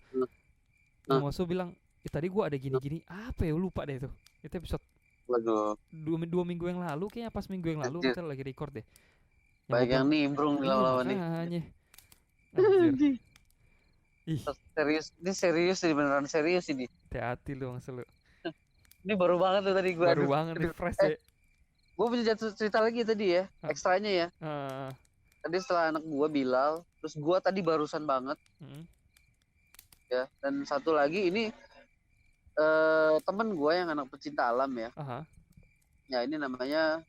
Bang Sul bilang, tadi gue ada gini-gini, apa ya, lupa deh itu episode. Waduh. 2 minggu yang lalu kayaknya, pas minggu yang lalu kita lagi record deh. Baik yang nimbrung nih lawan nih. Anjir. Serius ini, beneran serius ini. Hati-hati lu Bang Sul. Ini baru banget tuh tadi gue. Baru banget nih, fresh ya. Gue punya cerita lagi tadi ya, ekstranya ya. Ah. Tadi setelah anak gue Bilal, terus gue tadi barusan banget, ya. Dan satu lagi ini temen gue yang anak pecinta alam ya. Ya ini namanya,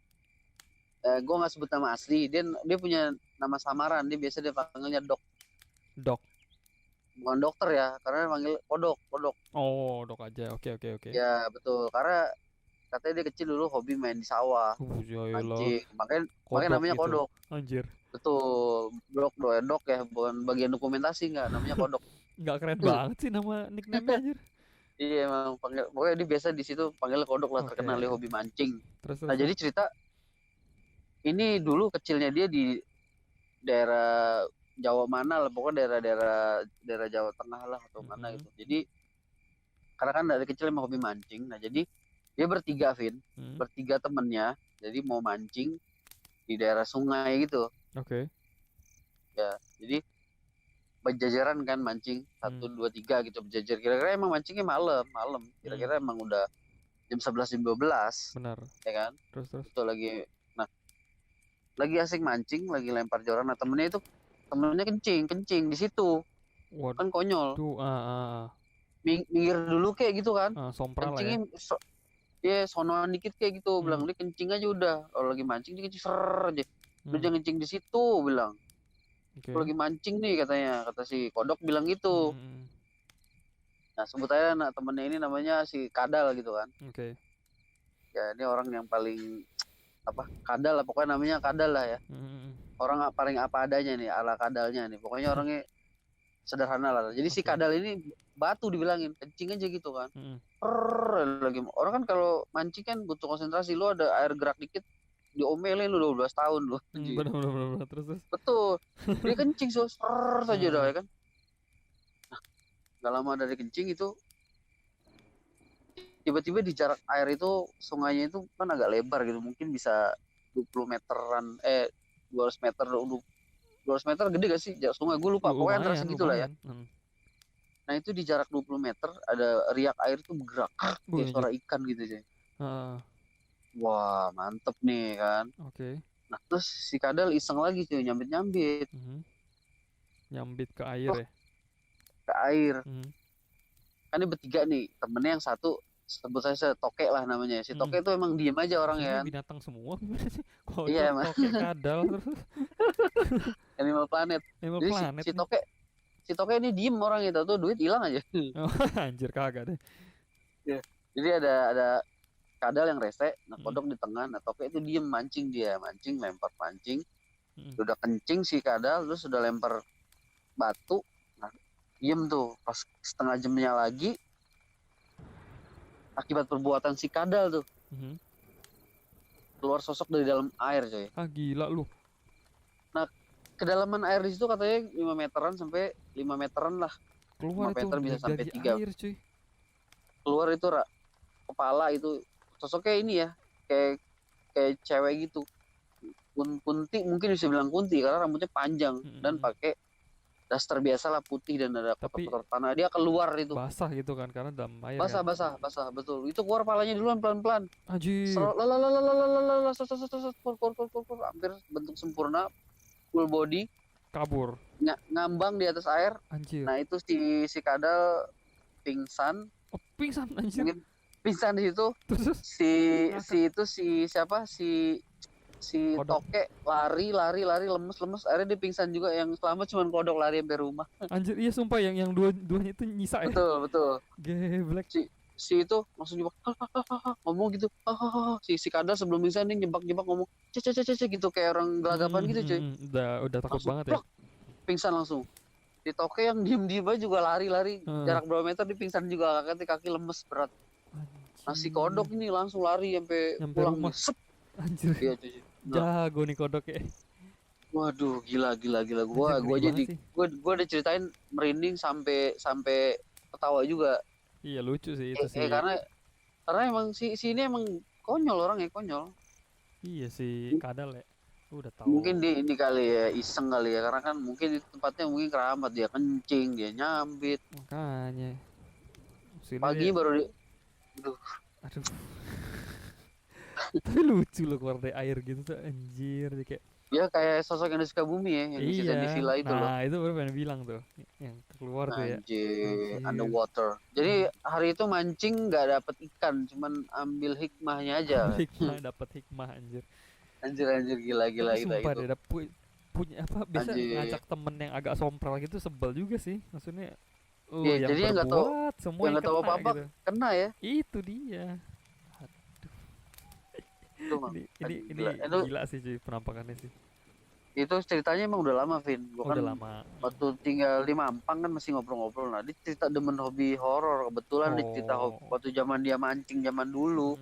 gue nggak sebut nama asli. Dia punya nama samaran. Dia biasa dia panggilnya Dok. Dok. Bukan dokter ya, karena panggil Kodok. Oh, Dok aja. Oke. Ya betul, karena katanya dia kecil dulu hobi main di sawah, mancing, makanya namanya gitu. Kodok. Anjir. Betul, dok ya, bukan bagian dokumentasi, nggak, namanya Kodok. Nggak keren banget sih nama nickname-nya anjir. Iya emang pokoknya dia biasa di situ panggil Kodok lah, terkenal dia hobi mancing. Nah jadi cerita ini dulu kecilnya dia di daerah Jawa mana lah, pokoknya daerah Jawa Tengah lah atau mana gitu. Jadi karena kan dari kecil emang hobi mancing. Nah jadi dia bertiga, Vin, bertiga temennya, jadi mau mancing di daerah sungai gitu. Ya jadi berjajaran kan mancing 1, 2, 3 gitu, berjajar. Kira-kira emang mancingnya malam. Kira-kira emang udah jam 11, jam 12. Benar. Ya kan? Terus. Itu lagi asik mancing, lagi lempar joran. Nah temennya kencing di situ. Kan konyol. Minggir dulu kayak gitu kan. Kencingnya sonoan dikit kayak gitu. Bilang dia kencing aja udah. Kalau lagi mancing dia kencing aja. Lu jangan kencing di situ, bilang. Lagi mancing nih katanya, kata si Kodok bilang gitu. Nah sebut aja anak temennya ini namanya si Kadal gitu kan. Ya ini orang yang paling Kadal lah, pokoknya namanya Kadal lah ya. Orang paling apa adanya nih, ala Kadalnya nih. Pokoknya orangnya sederhana lah. Jadi si Kadal ini batu dibilangin, kencing aja gitu kan. Lagi orang kan kalau mancing kan butuh konsentrasi. Lu ada air gerak dikit diomelin lu 12 tahun lu. Benar terus. Betul. Dia kencing saja dah ya kan. Nah, gak lama dari kencing itu tiba-tiba di jarak air itu, sungainya itu kan agak lebar gitu, mungkin bisa 20 meteran 200 meter 200 meter gede gak sih jarak sungai, gue lupa, pokoknya antara segitulah ya. Nah itu di jarak 20 meter ada riak air tuh bergerak kayak suara ikan gitu sih. Wah mantep nih kan. Nah terus si Kadal iseng lagi cuy, nyambit ke air ya. Ke air. Kan ini bertiga nih, temennya yang satu sebut saya Toke lah namanya. Si Toke itu emang diem aja orangnya kan. Binatang semua iya emang. Toke, Kadal terus. Animal Planet. Jadi si Toke ini diem orang itu tuh, duit hilang aja. Anjir kagak deh. Jadi ada Kadal yang rese, nah Kodok di tengah, nah Toke itu diem mancing, lempar pancing. Udah kencing si Kadal, terus udah lempar batu. Nah, diem tuh, pas setengah jamnya lagi, akibat perbuatan si Kadal tuh, keluar sosok dari dalam air coy. Gila lu. Nah kedalaman air di situ katanya 5 meteran sampai 5 meteran lah. Keluar 5 meter itu bisa sampai 3 air, cuy. Keluar itu kepala itu sosoknya ini ya, kayak cewek gitu, kunti, mungkin bisa bilang kunti karena rambutnya panjang dan pakai daster biasa lah, putih dan ada kotor-kotor tanah. Dia keluar itu basah gitu kan, karena dalam air basah betul. Itu keluar palanya duluan pelan-pelan. Anjir. Hampir bentuk sempurna, full body, kabur, ngambang di atas air. Anjir. Nah itu si Kadal pingsan. Pingsan anjir. Mungkin pingsan di situ. Terus si Toke lari lemes, akhirnya dia pingsan juga. Yang selamat cuma Kodok lari sampai rumah. Anjir, iya sumpah, yang duanya itu nyisa ya. Betul. Geblek. Si itu langsung jebak ngomong gitu. Si Kadal sebelum pingsan nih jebak ngomong cece gitu kayak orang gelagapan gitu cuy. Udah takut langsung, banget ya. Pingsan langsung. Si Toke yang diem aja juga lari jarak berapa meter di pingsan juga, kaki lemes berat. Nah si Kodok ini langsung lari sampai pulang rumah. Anjir. Iya cuy. Jago nih Kodok ya. Waduh, gila. Gua udah ceritain merinding sampai ketawa juga. Iya lucu sih itu sih. Karena emang si ini emang konyol orangnya, konyol. Iya sih Kadal ya. Udah tahu. Mungkin dia ini kali ya, iseng kali ya, karena kan mungkin di tempatnya mungkin keramat, dia kencing, dia nyambit. Makanya. Pagi baru Aduh. Tapi lucu loh keluar dari air gitu tuh, anjir. Dia kayak Ya kayak sosok yang di Sukabumi ya, yang cerita di iya, villa itu loh. nah itu baru pengen bilang tuh, yang keluar tuh ya. Anjir, Anjir. underwater. Jadi hari itu mancing nggak dapet ikan, cuman ambil hikmahnya aja. Ambil hikmah, dapat hikmah anjir. Anjir, anjir, gila, gila, Tapi gila sumpah itu. deh, punya apa, biasa Anjir. ngajak temen yang agak sompral gitu sebel juga sih. Maksudnya Ya, lo yang jadi berbuat semua yang yang nggak tahu kena apa-apa gitu. kena ya. Itu dia. Itu mah. Ini Gila. gila sih cuy penampakannya sih. Itu ceritanya emang udah lama, Vin. Gua Oh, kan udah lama. waktu tinggal di Mampang kan masih ngobrol-ngobrol. Nah, dia cerita demen hobi horor. Kebetulan dia cerita Oh. waktu zaman dia mancing zaman dulu.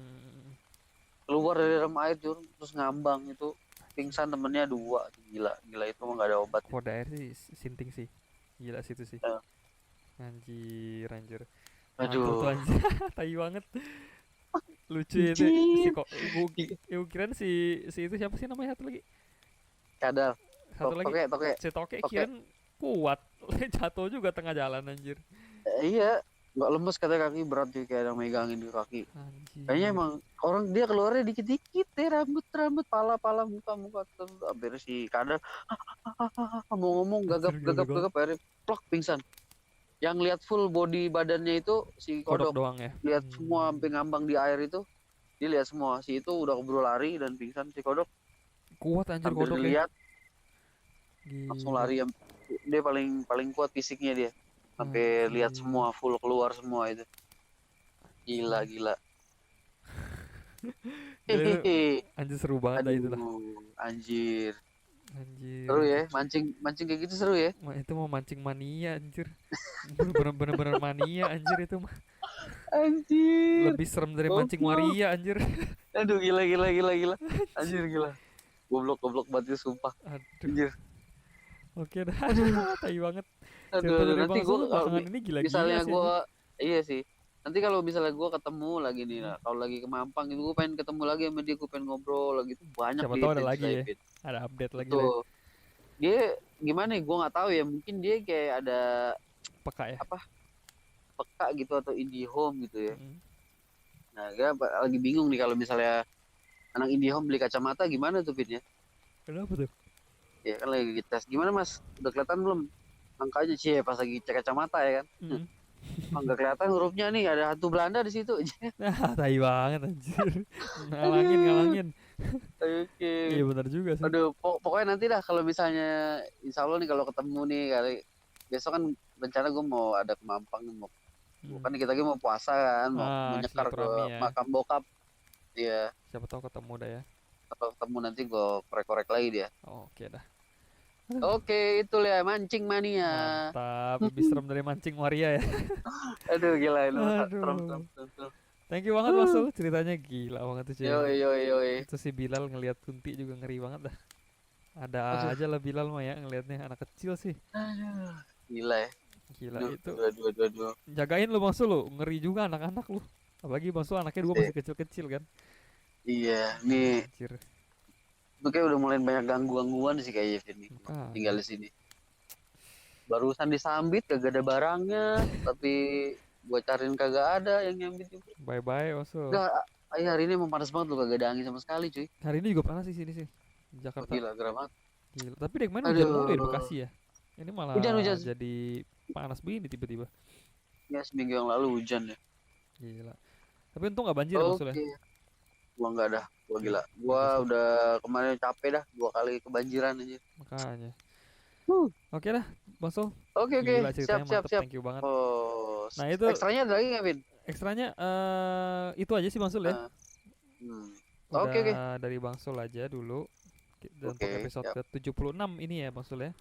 Keluar dari dalam air terus ngambang itu. Pingsan temennya 2. Gila, gila itu mah gak ada obat. Kode air sih sinting sih. Gila sih itu sih. Ya. Anjir. Mantap tuh Aduh. anjir. Tai banget. Lucu itu si kok gue kirain si itu siapa sih namanya satu lagi? Kadal. Satu lagi Toke. si Toke kirain kuat. Jatuh juga tengah jalan anjir. Iya, nggak lemes katanya, kaki berat juga kayak ada megangin di kaki. Anjir. Kayaknya emang orang dia keluarnya dikit-dikit deh, rambut, pala, muka terus hampir si Kadal mau ngomong gagap akhirnya plak pingsan. Yang lihat full body badannya itu si Kodok kodok doang ya. lihat semua sampai ngambang di air itu, dia lihat semua. Si itu udah keburu lari dan pingsan, si kodok Kuat anjir hampir kodok ya. dilihat langsung lari. Dia paling kuat fisiknya dia, sampai lihat semua full keluar semua itu. Gila. Anjir seru banget dah itu lah. Anjir. Anjir. Seru ya, mancing kayak gitu seru ya. Itu mau mancing mania anjir. Bener-bener mania anjir itu mah. Anjir. Lebih serem dari mancing waria anjir. Aduh, gila. Anjir, gila. Goblok banget sumpah. Anjir. Oke dah. Tai banget. Aduh, nanti gue ini gila-gila misalnya sih. Iya sih. Nanti kalau misalnya gue ketemu lagi nih, kalau lagi ke Mampang itu gue pengen ketemu lagi sama dia, gue pengen ngobrol lagi tuh banyak. Siapa tahu ada lagi ya. Ada update lagi lah. Dia gimana ya, gue nggak tahu ya, mungkin dia kayak ada peka ya, peka gitu atau indie home gitu ya. Nah, gue lagi bingung nih kalau misalnya anak indie home beli kacamata gimana tuh, Vin ya? Kenapa tuh? Ya kan lagi tes. Gimana Mas? Udah kelihatan belum angkanya sih pas lagi cek kacamata ya kan? Nggak kelihatan hurufnya nih, ada hantu Belanda di situ. Tai banget anjir. Ngalangin. Oke. Iya benar juga sih. Aduh, pokoknya nanti dah kalau misalnya insya Allah nih kalau ketemu nih kali besok kan rencana gue mau ada ke Mampang, bukan kita lagi mau puasa kan, mau nyekar ke makam bokap. Iya. Siapa tahu ketemu dah ya. Kalau ketemu nanti gue korek-korek lagi dia. Oke dah. Oke, itu ya mancing mania. Mantap, lebih serem dari mancing waria ya. Aduh, gila ini. Serem. Thank you banget Mas Sul, ceritanya gila banget tuh cuy. Yoi. Itu si Bilal ngelihat Kunti juga ngeri banget dah. Ada aja lah Bilal mah ya ngelihatnya, anak kecil sih. Gila ya. Gila itu. Dua. Jagain lu Bang Sul, lu ngeri juga anak-anak lu. Apalagi Bang Sul anaknya 2 masih kecil-kecil kan. Iya, nih. Anjir. Itu kayak udah mulai banyak gangguan sih kayaknya Vin. Tinggal di sini. Barusan disambit kagak ada barangnya, tapi gua cariin kagak ada yang nyambit juga. Bye Osul. Enggak, hari ini emang panas banget loh, kagak ada angin sama sekali cuy. Hari ini juga panas di sini sih. Jakarta. Gila, gerah banget. Gila, tapi dek mana hujan mulu di Bekasi ya. Ini malah hujan. Jadi panas begini tiba-tiba. Ya seminggu yang lalu hujan ya. Gila. Tapi untung gak banjir maksudnya. Gua enggak dah, gua gila. Gua udah kemarin capek dah 2 kali kebanjiran aja. Makanya. Oke dah, Bang Sul. Oke. Siap. Thank you banget. Nah, itu ekstranya ada lagi nggak, Vin? Ekstranya itu aja sih Bang Sul ya. Oke. Dari Bang Sul aja dulu. Dan untuk episode ke-76 ini ya Bang Sul ya.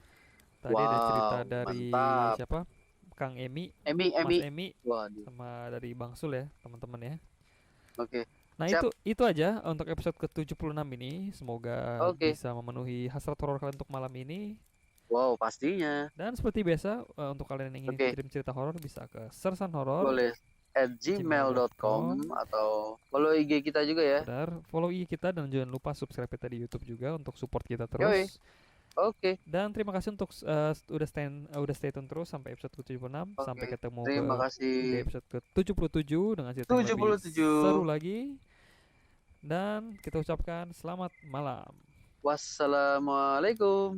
Tadi ada cerita dari siapa? Kang Emi. Mas Emi. Sama dari Bang Sul ya, teman-teman ya. Oke. Nah, itu aja untuk episode ke-76 ini. Semoga bisa memenuhi hasrat horor kalian untuk malam ini. Wow, pastinya. Dan seperti biasa, untuk kalian yang ingin kirim cerita horor bisa ke Sersan Horor. Boleh @gmail.com atau follow IG kita juga ya. Benar, follow IG kita dan jangan lupa subscribe kita di YouTube juga untuk support kita terus. Oke. Dan terima kasih untuk udah stay tune terus sampai episode ke-76. Sampai ketemu di episode ke-77 dengan cerita yang lebih seru lagi. Dan kita ucapkan selamat malam. Wassalamualaikum.